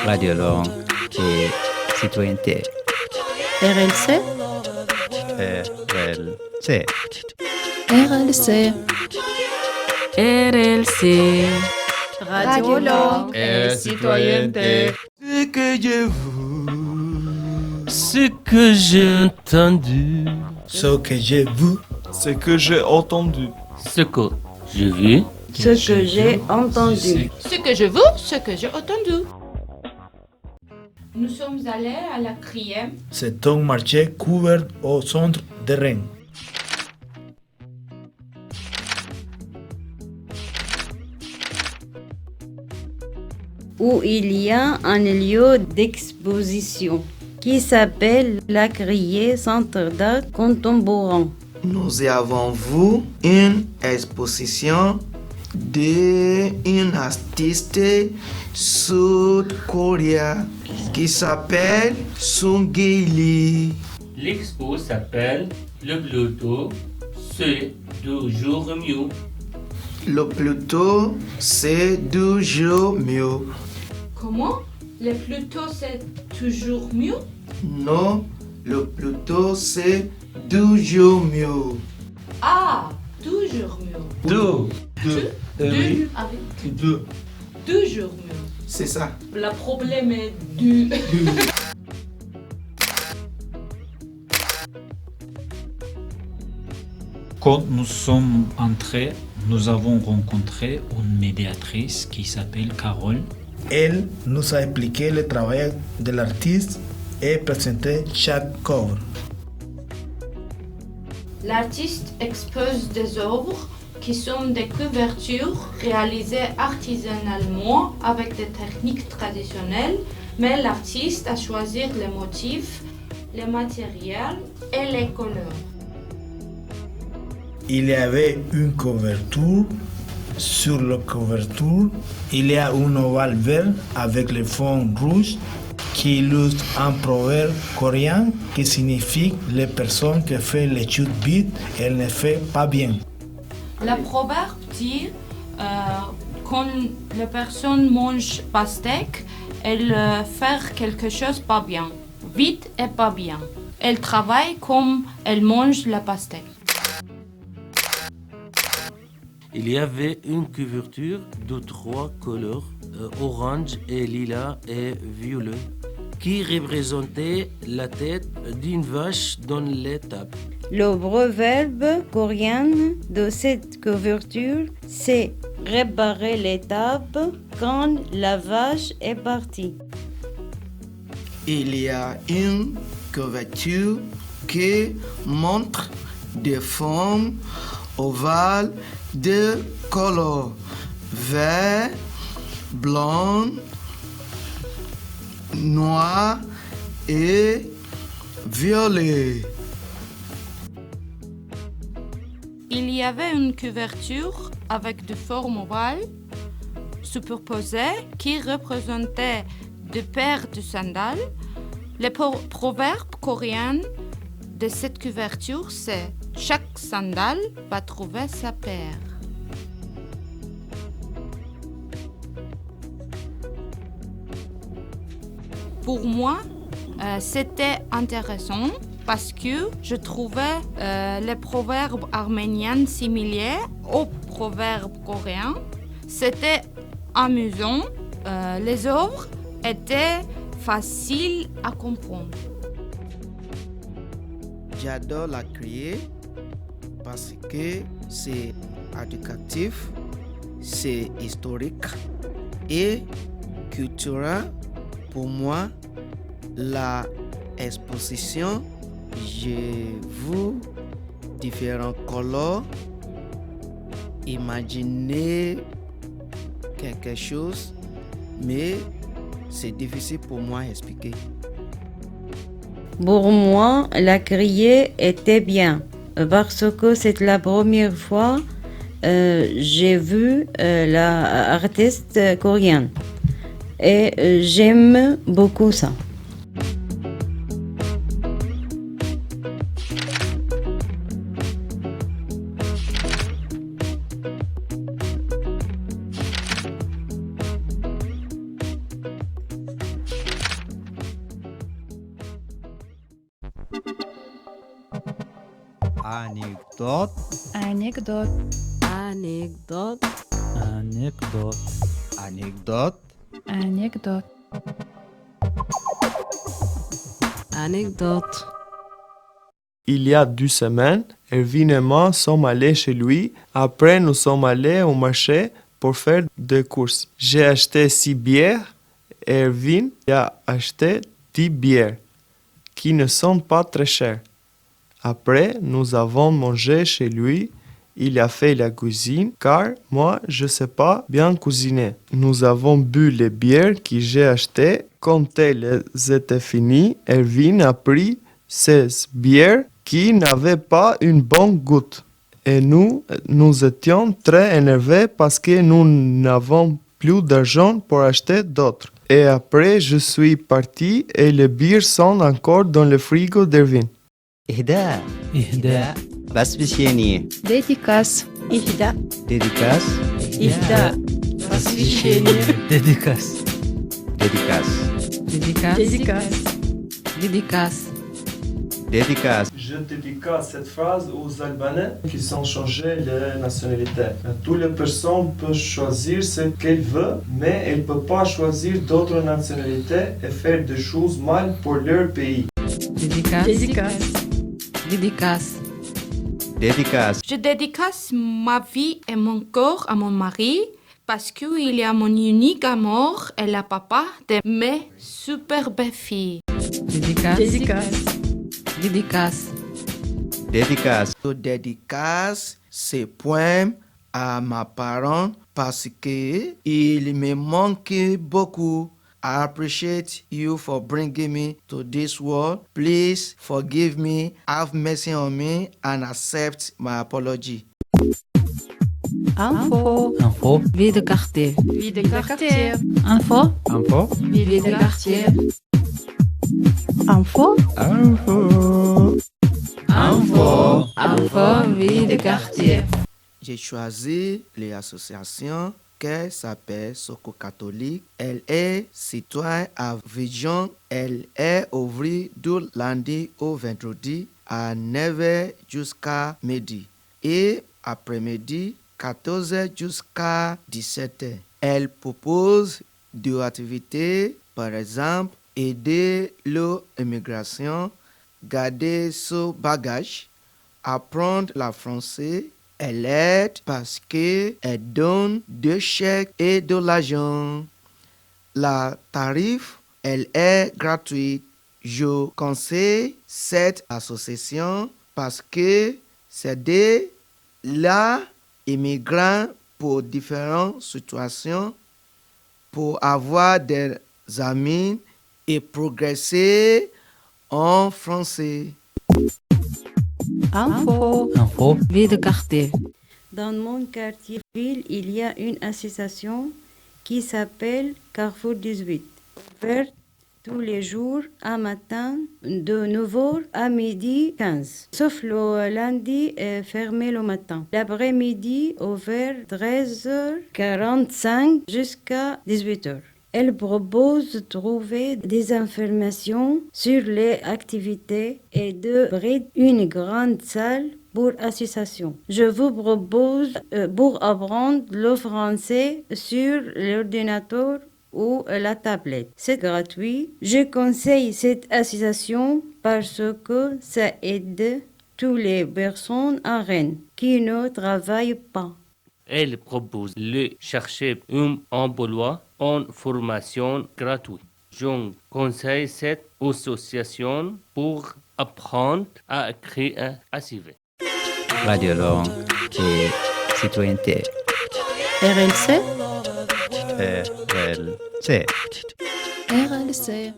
Radio Langue et Citoyenneté. RLC RLC. RLC RLC Radio Langue et Citoyenneté. Ce que j'ai entendu. Ce que j'ai vu. Ce que j'ai entendu. Ce que j'ai vu. Ce que j'ai entendu. Ce que je veux, ce que j'ai entendu. Nous sommes allés à la criée. C'est un marché couvert au centre de Rennes. Où il y a un lieu d'exposition qui s'appelle la Criée Centre d'art contemporain. Nous avons vu une exposition d'une artiste sud-coréenne qui s'appelle Sung Lee. L'expo s'appelle Le Pluto, c'est toujours mieux. Le Pluto, c'est toujours mieux. Comment? Le Pluto, c'est toujours mieux? Non, le Pluto, c'est toujours mieux. Ah, toujours mieux. Deux. Deux avec Deux. toujours mieux. C'est ça. Le problème est du. Quand nous sommes entrés, nous avons rencontré une médiatrice qui s'appelle Carole. Elle nous a expliqué le travail de l'artiste et présenté chaque œuvre. L'artiste expose des œuvres qui sont des couvertures réalisées artisanalement avec des techniques traditionnelles, mais l'artiste a choisi les motifs, les matériels et les couleurs. Il y avait une couverture. Sur la couverture, il y a un ovale vert avec le fond rouge qui illustre un proverbe coréen qui signifie les personnes qui font l'étude vite, elles ne font pas bien. Le proverbe dit quand la personne mange pastèque, elle fait quelque chose pas bien, vite et pas bien. Elle travaille comme elle mange la pastèque. Il y avait une couverture de 3 couleurs, orange et lilas et violet, qui représentait la tête d'une vache dans l'étable. Le proverbe coréen de cette couverture, c'est réparer l'étape quand la vache est partie. Il y a une couverture qui montre des formes ovales de couleur vert, blanc, noir et violet. Il y avait une couverture avec des formes ovales superposées qui représentaient des paires de sandales. Le proverbe coréen de cette couverture, c'est « Chaque sandale va trouver sa paire ». Pour moi, c'était intéressant parce que je trouvais les proverbes arméniens similaires aux proverbes coréens. C'était amusant. Les œuvres étaient faciles à comprendre. J'adore la criée parce que c'est éducatif, c'est historique et culturel. Pour moi, la exposition, j'ai vu différentes couleurs, imaginer quelque chose, mais c'est difficile pour moi d'expliquer. Pour moi, la criée était bien parce que c'est la première fois j'ai vu l'artiste coréen et j'aime beaucoup ça. Anecdote. Anecdote. Anecdote. Anecdote. Anecdote. Anecdote. Anecdote. Il y a 2 semaines, Erwin et moi sommes allés chez lui. Après, nous sommes allés au marché pour faire des courses. J'ai acheté 6 bières. Erwin a acheté 10 bières, qui ne sont pas très chères. Après, nous avons mangé chez lui. Il a fait la cuisine, car moi, je ne sais pas bien cuisiner. Nous avons bu les bières que j'ai achetées. Quand elles étaient finies, Erwin a pris 16 bières qui n'avaient pas une bonne goutte. Et nous étions très énervés parce que nous n'avons plus d'argent pour acheter d'autres. Et après, je suis parti et les bières sont encore dans le frigo d'Erwin. إهداء. إهداء. بس بشيني. Dédicace. إهداء. Dédicace. إهداء. بس بشيني. Dédicace. Dédicace. Dédicace. Dédicace. Dédicace. Dédicace. Je dédicace cette phrase aux Albanais qui ont changé de nationalité. Toutes les personnes peuvent choisir ce qu'elles veulent, mais elles ne peuvent pas choisir d'autres nationalités et faire des choses mal pour leur pays. Dédicace. Dédicace. Dédicace. Dédicace. Je dédicace ma vie et mon corps à mon mari parce qu'il est mon unique amour et le papa de mes superbes filles. Dédicace. Dédicace. Dédicace. Dédicace. Je dédicace ce poème à ma parent parce que il me manque beaucoup. I appreciate you for bringing me to this world. Please forgive me, have mercy on me, and accept my apology. Info. Info. Vie de quartier. Vie de quartier. Info. Info. Vie de quartier. Info. Info. Info. Info. Vie de quartier. J'ai choisi l'association qui s'appelle Soko Catholique. Elle est citoyenne à Vision. Elle est ouverte du lundi au vendredi à 9h jusqu'à midi et après-midi 14h jusqu'à 17h. Elle propose des activités, par exemple, aider l'immigration, garder son bagage, apprendre le français. Elle aide parce qu'elle donne des chèques et de l'argent. La tarif, elle est gratuite. Je conseille cette association parce que c'est des immigrants pour différentes situations, pour avoir des amis et progresser en français. Info. Info. Vie de quartier. Dans mon quartier ville, il y a une association qui s'appelle Carrefour 18, ouverte tous les jours à matin de 9h à midi 15, sauf le lundi fermé le matin. L'après-midi ouvert 13h45 jusqu'à 18h. Elle propose de trouver des informations sur les activités et d'ouvrir une grande salle pour association. Je vous propose pour apprendre le français sur l'ordinateur ou la tablette. C'est gratuit. Je conseille cette association parce que ça aide toutes les personnes à Rennes qui ne travaillent pas. Elle propose de chercher un emploi en formation gratuite. Je conseille cette association pour apprendre à écrire un CV. Radio Langue et Citoyenneté. RLC. RLC. RLC.